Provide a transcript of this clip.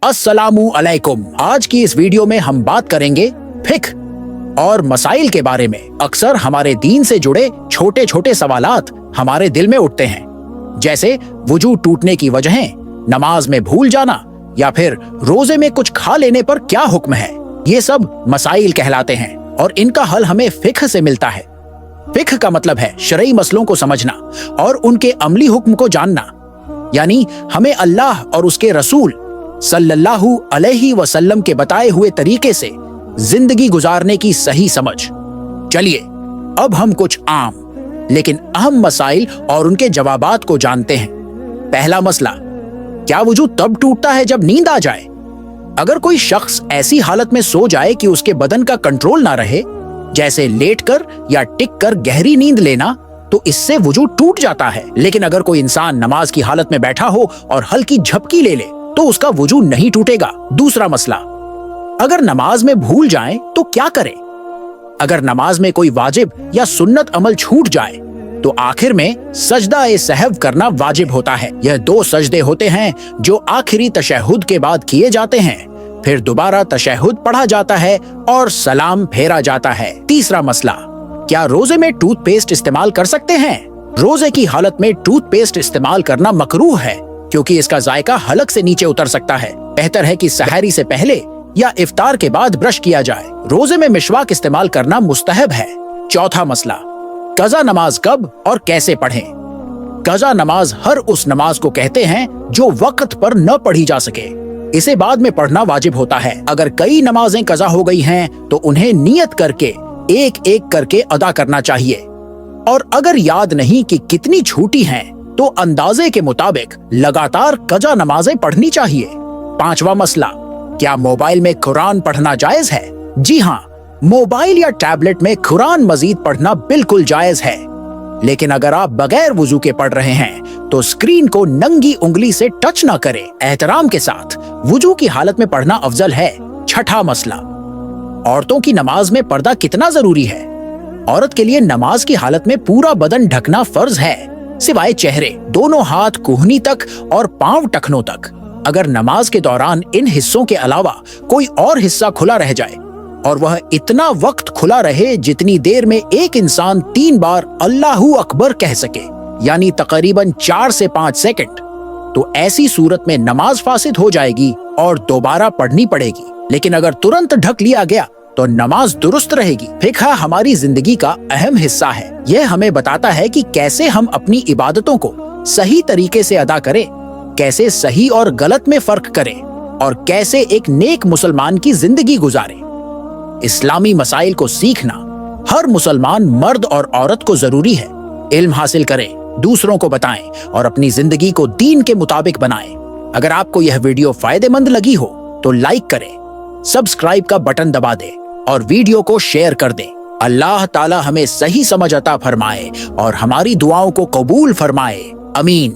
अस्सलामु अलैकुम। आज की इस वीडियो में हम बात करेंगे फिक्ह और मसाइल के बारे में। अक्सर हमारे दीन से जुड़े छोटे छोटे सवालात हमारे दिल में उठते हैं, जैसे वुजू टूटने की वजहें, नमाज में भूल जाना या फिर रोजे में कुछ खा लेने पर क्या हुक्म है। ये सब मसाइल कहलाते हैं और इनका हल हमें फिक्ह से मिलता है। फिक्ह का मतलब है शरई मसलों को समझना और उनके अमली हुक्म को जानना, यानी हमें अल्लाह और उसके रसूल सल्लल्लाहु अलैहि वसल्लम के बताए हुए तरीके से जिंदगी गुजारने की सही समझ। चलिए अब हम कुछ आम लेकिन अहम मसाइल और उनके जवाबात को जानते हैं। पहला मसला, क्या वुजू तब टूटता है जब नींद आ जाए? अगर कोई शख्स ऐसी हालत में सो जाए कि उसके बदन का कंट्रोल ना रहे, जैसे लेटकर या टिककर गहरी नींद लेना, तो इससे वुजू टूट जाता है। लेकिन अगर कोई इंसान नमाज की हालत में बैठा हो और हल्की झपकी ले तो उसका वुजू नहीं टूटेगा। दूसरा मसला, अगर नमाज में भूल जाएं तो क्या करें? अगर नमाज में कोई वाजिब या सुन्नत अमल छूट जाए तो आखिर में सजदा ए सहव करना वाजिब होता है। यह 2 सजदे होते हैं जो आखिरी तशहुद के बाद किए जाते हैं, फिर दोबारा तशहुद पढ़ा जाता है और सलाम फेरा जाता है। तीसरा मसला, क्या रोजे में टूथपेस्ट इस्तेमाल कर सकते हैं? रोजे की हालत में टूथपेस्ट इस्तेमाल करना मकरूह है, क्योंकि इसका जायका हलक से नीचे उतर सकता है। बेहतर है कि सहरी से पहले या इफ्तार के बाद ब्रश किया जाए। रोजे में मिशवाक इस्तेमाल करना मुस्तहब है। चौथा मसला, कज़ा नमाज कब और कैसे पढ़ें? कज़ा नमाज हर उस नमाज को कहते हैं जो वक्त पर न पढ़ी जा सके। इसे बाद में पढ़ना वाजिब होता है। अगर कई नमाजें कज़ा हो गई हैं तो उन्हें नियत करके एक एक करके अदा करना चाहिए, और अगर याद नहीं कि कितनी छूटी हैं तो अंदाजे के मुताबिक लगातार कज़ा नमाजें पढ़नी चाहिए। पांचवा मसला, क्या मोबाइल में कुरान पढ़ना जायज है? जी हाँ, मोबाइल या टैबलेट में कुरान मजीद पढ़ना बिल्कुल जायज है, लेकिन अगर आप बगैर वुजू के पढ़ रहे हैं तो स्क्रीन को नंगी उंगली से टच ना करें। एहतराम के साथ वुजू की हालत में पढ़ना अफजल है। छठा मसला, औरतों की नमाज में पर्दा कितना जरूरी है? औरत के लिए नमाज की हालत में पूरा बदन ढकना फर्ज है, सिवाय चेहरे, दोनों हाथ कुहनी तक और पांव टखनों तक। अगर नमाज के दौरान इन हिस्सों के अलावा कोई और हिस्सा खुला रह जाए और वह इतना वक्त खुला रहे जितनी देर में एक इंसान 3 बार अल्लाहू अकबर कह सके, यानी तकरीबन 4 से 5 सेकंड, तो ऐसी सूरत में नमाज फासिद हो जाएगी और दोबारा पढ़नी पड़ेगी। लेकिन अगर तुरंत ढक लिया गया तो नमाज दुरुस्त रहेगी। फिक्ह हमारी जिंदगी का अहम हिस्सा है। यह हमें बताता है कि कैसे हम अपनी इबादतों को सही तरीके से अदा करें, कैसे सही और गलत में फर्क करें और कैसे एक नेक मुसलमान की जिंदगी गुजारें। इस्लामी मसाइल को सीखना हर मुसलमान मर्द और औरत को जरूरी है। इल्म हासिल करें, दूसरों को बताएं और अपनी जिंदगी को दीन के मुताबिक बनाएं। अगर आपको यह वीडियो फायदेमंद लगी हो तो लाइक करें, सब्सक्राइब का बटन दबा दें और वीडियो को शेयर कर दें। अल्लाह ताला हमें सही समझ अता फरमाए और हमारी दुआओं को कबूल फरमाए। अमीन।